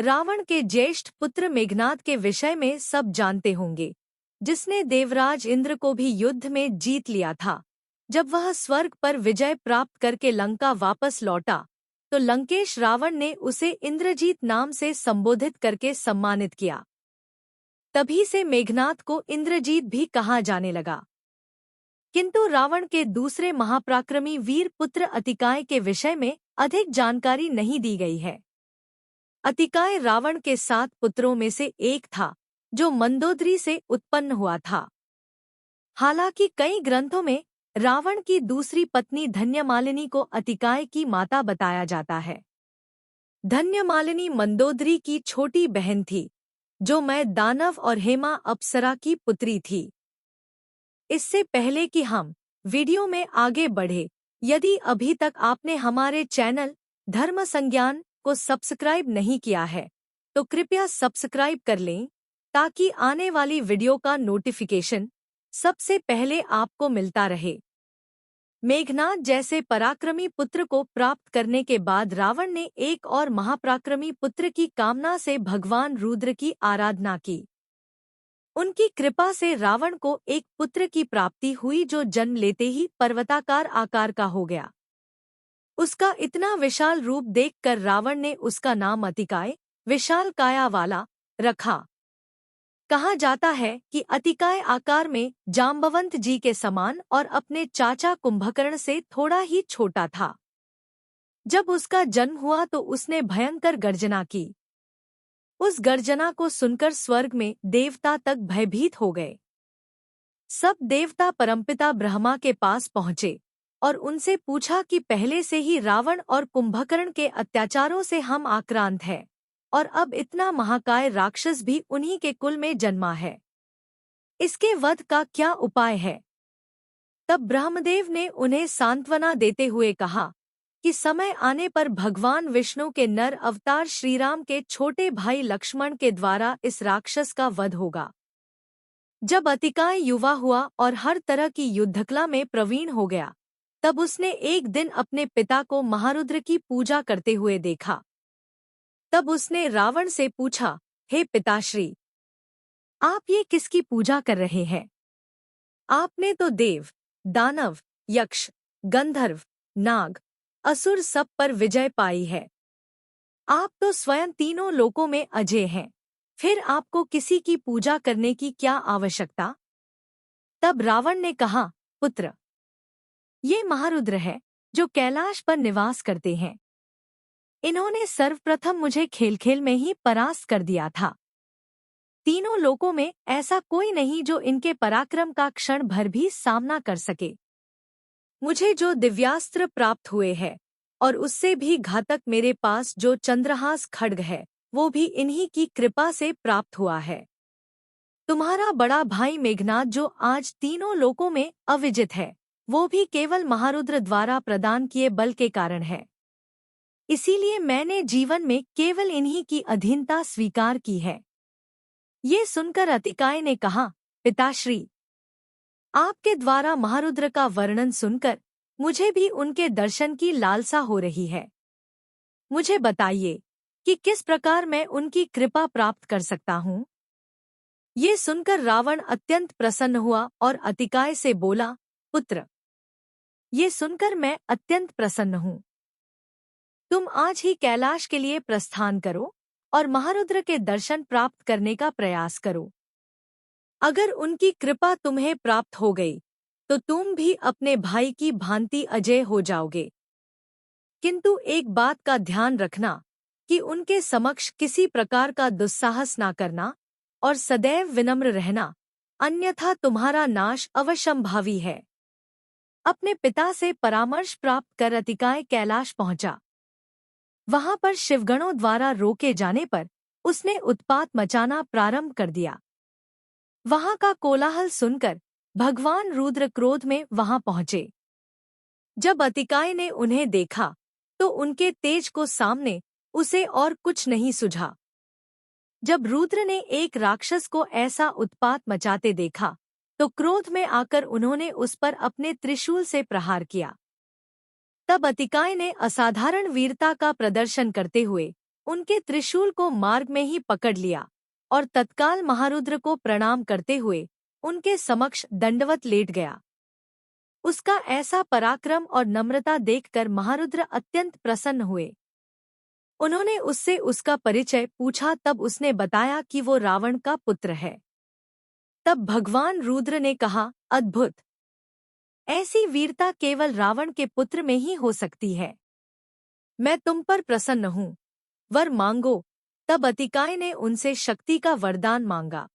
रावण के ज्येष्ठ पुत्र मेघनाद के विषय में सब जानते होंगे, जिसने देवराज इंद्र को भी युद्ध में जीत लिया था। जब वह स्वर्ग पर विजय प्राप्त करके लंका वापस लौटा तो लंकेश रावण ने उसे इंद्रजीत नाम से संबोधित करके सम्मानित किया। तभी से मेघनाद को इंद्रजीत भी कहा जाने लगा। किंतु रावण के दूसरे महापराक्रमी वीर पुत्र अतिकाय के विषय में अधिक जानकारी नहीं दी गई है। अतिकाय रावण के 7 पुत्रों में से एक था, जो मंदोदरी से उत्पन्न हुआ था। हालांकि कई ग्रंथों में रावण की दूसरी पत्नी धन्यमालिनी को अतिकाय की माता बताया जाता है। धन्यमालिनी मंदोदरी की छोटी बहन थी, जो मैं दानव और हेमा अप्सरा की पुत्री थी। इससे पहले कि हम वीडियो में आगे बढ़े, यदि अभी तक आपने हमारे चैनल धर्म संज्ञान को सब्सक्राइब नहीं किया है तो कृपया सब्सक्राइब कर लें, ताकि आने वाली वीडियो का नोटिफिकेशन सबसे पहले आपको मिलता रहे। मेघनाद जैसे पराक्रमी पुत्र को प्राप्त करने के बाद रावण ने एक और महापराक्रमी पुत्र की कामना से भगवान रुद्र की आराधना की। उनकी कृपा से रावण को एक पुत्र की प्राप्ति हुई, जो जन्म लेते ही पर्वताकार आकार का हो गया। उसका इतना विशाल रूप देखकर रावण ने उसका नाम अतिकाय, विशाल काया वाला, रखा। कहा जाता है कि अतिकाय आकार में जाम्बवंत जी के समान और अपने चाचा कुंभकर्ण से थोड़ा ही छोटा था। जब उसका जन्म हुआ तो उसने भयंकर गर्जना की। उस गर्जना को सुनकर स्वर्ग में देवता तक भयभीत हो गए। सब देवता परमपिता ब्रह्मा के पास पहुंचे और उनसे पूछा कि पहले से ही रावण और कुंभकर्ण के अत्याचारों से हम आक्रांत हैं, और अब इतना महाकाय राक्षस भी उन्हीं के कुल में जन्मा है। इसके वध का क्या उपाय है? तब ब्रह्मदेव ने उन्हें सांत्वना देते हुए कहा कि समय आने पर भगवान विष्णु के नर अवतार श्रीराम के छोटे भाई लक्ष्मण के द्वारा इस राक्षस का वध होगा। जब अतिकाय युवा हुआ और हर तरह की युद्धकला में प्रवीण हो गया, तब उसने एक दिन अपने पिता को महारुद्र की पूजा करते हुए देखा। तब उसने रावण से पूछा, हे पिताश्री, आप ये किसकी पूजा कर रहे हैं? आपने तो देव, दानव, यक्ष, गंधर्व, नाग, असुर सब पर विजय पाई है। आप तो स्वयं तीनों लोकों में अजय हैं, फिर आपको किसी की पूजा करने की क्या आवश्यकता? तब रावण ने कहा, पुत्र, ये महारुद्र है जो कैलाश पर निवास करते हैं। इन्होंने सर्वप्रथम मुझे खेल खेल में ही परास्त कर दिया था। तीनों लोकों में ऐसा कोई नहीं जो इनके पराक्रम का क्षण भर भी सामना कर सके। मुझे जो दिव्यास्त्र प्राप्त हुए हैं और उससे भी घातक मेरे पास जो चंद्रहास खड्ग है, वो भी इन्हीं की कृपा से प्राप्त हुआ है। तुम्हारा बड़ा भाई मेघनाद जो आज तीनों लोकों में अविजित है, वो भी केवल महारुद्र द्वारा प्रदान किए बल के कारण है। इसीलिए मैंने जीवन में केवल इन्हीं की अधीनता स्वीकार की है। ये सुनकर अतिकाय ने कहा, पिताश्री, आपके द्वारा महारुद्र का वर्णन सुनकर मुझे भी उनके दर्शन की लालसा हो रही है। मुझे बताइए कि किस प्रकार मैं उनकी कृपा प्राप्त कर सकता हूँ? ये सुनकर रावण अत्यंत प्रसन्न हुआ और अतिकाय से बोला, पुत्र, ये सुनकर मैं अत्यंत प्रसन्न हूँ। तुम आज ही कैलाश के लिए प्रस्थान करो और महारुद्र के दर्शन प्राप्त करने का प्रयास करो। अगर उनकी कृपा तुम्हें प्राप्त हो गई तो तुम भी अपने भाई की भांति अजय हो जाओगे। किंतु एक बात का ध्यान रखना कि उनके समक्ष किसी प्रकार का दुस्साहस ना करना और सदैव विनम्र रहना, अन्यथा तुम्हारा नाश अवश्यंभावी है। अपने पिता से परामर्श प्राप्त कर अतिकाय कैलाश पहुंचा। वहां पर शिवगणों द्वारा रोके जाने पर उसने उत्पात मचाना प्रारंभ कर दिया। वहां का कोलाहल सुनकर भगवान रुद्र क्रोध में वहां पहुंचे। जब अतिकाय ने उन्हें देखा तो उनके तेज को सामने उसे और कुछ नहीं सूझा। जब रुद्र ने एक राक्षस को ऐसा उत्पात मचाते देखा तो क्रोध में आकर उन्होंने उस पर अपने त्रिशूल से प्रहार किया। तब अतिकाय ने असाधारण वीरता का प्रदर्शन करते हुए उनके त्रिशूल को मार्ग में ही पकड़ लिया और तत्काल महारुद्र को प्रणाम करते हुए उनके समक्ष दंडवत लेट गया। उसका ऐसा पराक्रम और नम्रता देखकर महारुद्र अत्यंत प्रसन्न हुए। उन्होंने उससे उसका परिचय पूछा, तब उसने बताया कि वो रावण का पुत्र है। तब भगवान रुद्र ने कहा, अद्भुत! ऐसी वीरता केवल रावण के पुत्र में ही हो सकती है। मैं तुम पर प्रसन्न हूँ, वर मांगो। तब अतिकाय ने उनसे शक्ति का वरदान मांगा।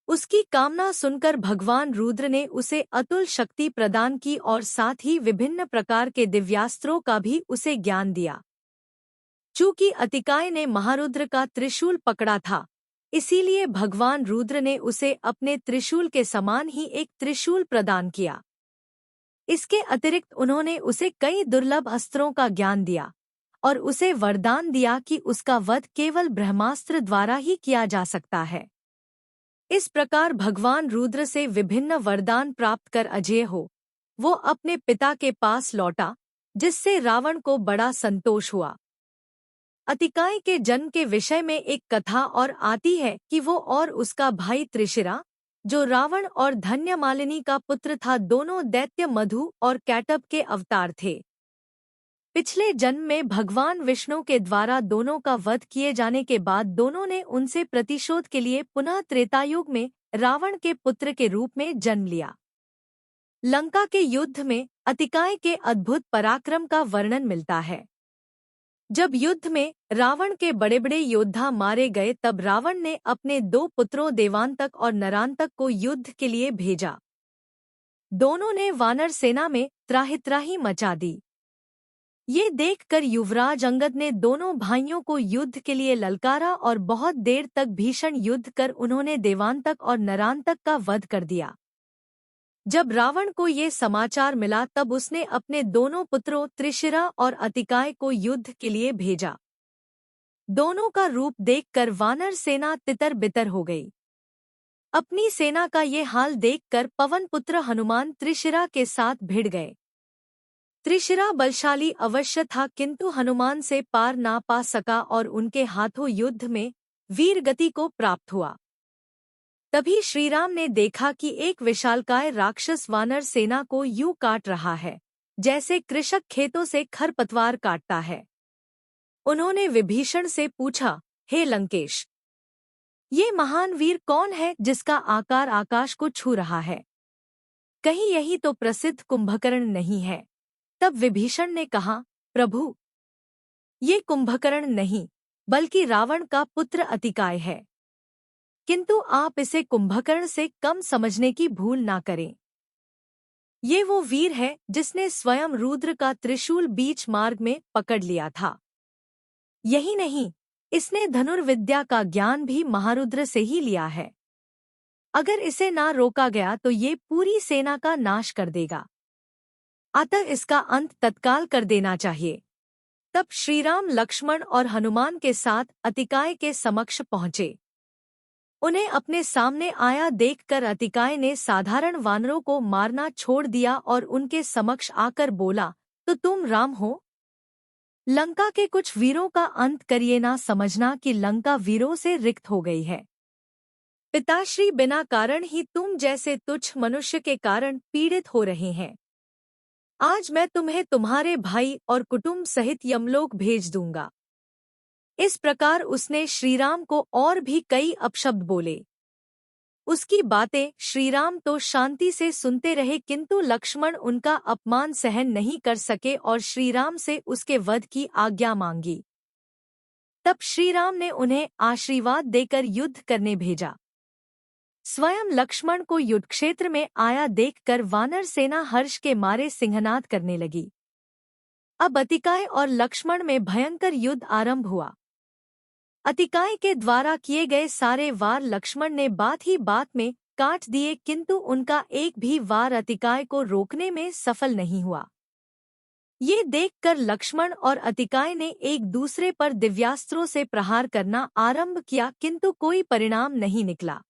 उसकी कामना सुनकर भगवान रुद्र ने उसे अतुल शक्ति प्रदान की और साथ ही विभिन्न प्रकार के दिव्यास्त्रों का भी उसे ज्ञान दिया। चूंकि अतिकाय ने महारुद्र का त्रिशूल पकड़ा था, इसीलिए भगवान रुद्र ने उसे अपने त्रिशूल के समान ही एक त्रिशूल प्रदान किया। इसके अतिरिक्त उन्होंने उसे कई दुर्लभ अस्त्रों का ज्ञान दिया और उसे वरदान दिया कि उसका वध केवल ब्रह्मास्त्र द्वारा ही किया जा सकता है। इस प्रकार भगवान रुद्र से विभिन्न वरदान प्राप्त कर अजेय हो वो अपने पिता के पास लौटा, जिससे रावण को बड़ा संतोष हुआ। अतिकाय के जन्म के विषय में एक कथा और आती है कि वो और उसका भाई त्रिशिरा, जो रावण और धन्यमालिनी का पुत्र था, दोनों दैत्य मधु और कैटब के अवतार थे। पिछले जन्म में भगवान विष्णु के द्वारा दोनों का वध किए जाने के बाद दोनों ने उनसे प्रतिशोध के लिए पुनः त्रेतायुग में रावण के पुत्र के रूप में जन्म लिया। लंका के युद्ध में अतिकाय के अद्भुत पराक्रम का वर्णन मिलता है। जब युद्ध में रावण के बड़े बड़े योद्धा मारे गए, तब रावण ने अपने दो पुत्रों देवांतक और नरांतक को युद्ध के लिए भेजा। दोनों ने वानर सेना में त्राहि मचा दी। ये देखकर युवराज अंगद ने दोनों भाइयों को युद्ध के लिए ललकारा और बहुत देर तक भीषण युद्ध कर उन्होंने देवांतक और नरांतक का वध कर दिया। जब रावण को ये समाचार मिला, तब उसने अपने दोनों पुत्रों त्रिशिरा और अतिकाय को युद्ध के लिए भेजा। दोनों का रूप देखकर वानर सेना तितर बितर हो गई। अपनी सेना का ये हाल देखकर पवन पुत्र हनुमान त्रिशिरा के साथ भिड़ गए। त्रिशिरा बलशाली अवश्य था, किंतु हनुमान से पार ना पा सका और उनके हाथों युद्ध में वीर गति को प्राप्त हुआ। तभी श्रीराम ने देखा कि एक विशालकाय राक्षस वानर सेना को यूं काट रहा है, जैसे कृषक खेतों से खरपतवार काटता है। उन्होंने विभीषण से पूछा, हे लंकेश, ये महान वीर कौन है जिसका आकार आकाश को छू रहा है? कहीं यही तो प्रसिद्ध कुंभकर्ण नहीं है? तब विभीषण ने कहा, प्रभु, ये कुंभकर्ण नहीं बल्कि रावण का पुत्र अतिकाय है, किंतु आप इसे कुंभकर्ण से कम समझने की भूल ना करें। ये वो वीर है जिसने स्वयं रुद्र का त्रिशूल बीच मार्ग में पकड़ लिया था। यही नहीं, इसने धनुर्विद्या का ज्ञान भी महारुद्र से ही लिया है। अगर इसे ना रोका गया तो ये पूरी सेना का नाश कर देगा, अतः इसका अंत तत्काल कर देना चाहिए। तब श्रीराम लक्ष्मण और हनुमान के साथ अतिकाय के समक्ष पहुंचे। उन्हें अपने सामने आया देखकर अतिकाय ने साधारण वानरों को मारना छोड़ दिया और उनके समक्ष आकर बोला, तो तुम राम हो? लंका के कुछ वीरों का अंत करिए, ना समझना कि लंका वीरों से रिक्त हो गई है। पिताश्री बिना कारण ही तुम जैसे तुच्छ मनुष्य के कारण पीड़ित हो रहे हैं। आज मैं तुम्हें तुम्हारे भाई और कुटुंब सहित यमलोक भेज दूंगा। इस प्रकार उसने श्रीराम को और भी कई अपशब्द बोले। उसकी बातें श्रीराम तो शांति से सुनते रहे, किंतु लक्ष्मण उनका अपमान सहन नहीं कर सके और श्रीराम से उसके वध की आज्ञा मांगी। तब श्रीराम ने उन्हें आशीर्वाद देकर युद्ध करने भेजा। स्वयं लक्ष्मण को युद्ध क्षेत्र में आया देखकर वानर सेना हर्ष के मारे सिंहनाद करने लगी। अब अतिकाय और लक्ष्मण में भयंकर युद्ध आरंभ हुआ। अतिकाय के द्वारा किए गए सारे वार लक्ष्मण ने बात ही बात में काट दिए, किंतु उनका एक भी वार अतिकाय को रोकने में सफल नहीं हुआ। ये देखकर लक्ष्मण और अतिकाय ने एक दूसरे पर दिव्यास्त्रों से प्रहार करना आरंभ किया, किंतु कोई परिणाम नहीं निकला।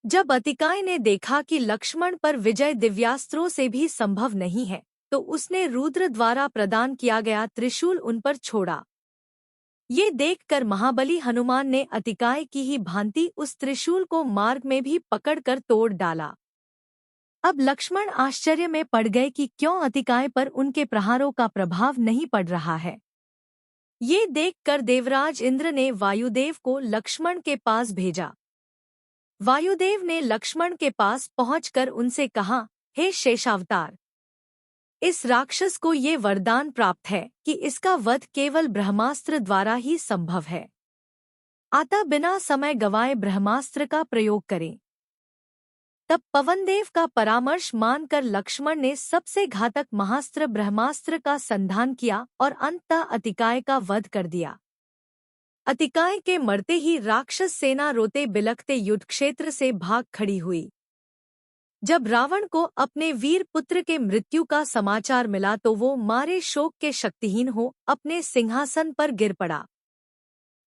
जब अतिकाय ने देखा कि लक्ष्मण पर विजय दिव्यास्त्रों से भी संभव नहीं है, तो उसने रुद्र द्वारा प्रदान किया गया त्रिशूल उन पर छोड़ा। ये देखकर महाबली हनुमान ने अतिकाय की ही भांति उस त्रिशूल को मार्ग में भी पकड़कर तोड़ डाला। अब लक्ष्मण आश्चर्य में पड़ गए कि क्यों अतिकाय पर उनके प्रहारों का प्रभाव नहीं पड़ रहा है। ये देखकर देवराज इंद्र ने वायुदेव को लक्ष्मण के पास भेजा। वायुदेव ने लक्ष्मण के पास पहुंचकर उनसे कहा, हे शेषावतार, इस राक्षस को ये वरदान प्राप्त है कि इसका वध केवल ब्रह्मास्त्र द्वारा ही संभव है। अतः बिना समय गंवाए ब्रह्मास्त्र का प्रयोग करें। तब पवनदेव का परामर्श मानकर लक्ष्मण ने सबसे घातक महास्त्र ब्रह्मास्त्र का संधान किया और अंततः अतिकाय का वध कर दिया। अतिकाय के मरते ही राक्षस सेना रोते बिलखते युद्ध क्षेत्र से भाग खड़ी हुई। जब रावण को अपने वीर पुत्र के मृत्यु का समाचार मिला तो वो मारे शोक के शक्तिहीन हो अपने सिंहासन पर गिर पड़ा।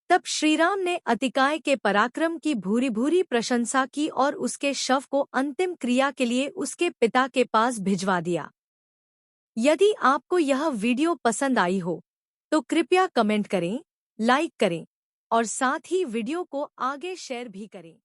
तब श्रीराम ने अतिकाय के पराक्रम की भूरी भूरी प्रशंसा की और उसके शव को अंतिम क्रिया के लिए उसके पिता के पास भिजवा दिया। यदि आपको यह वीडियो पसंद आई हो तो कृपया कमेंट करें, लाइक करें और साथ ही वीडियो को आगे शेयर भी करें।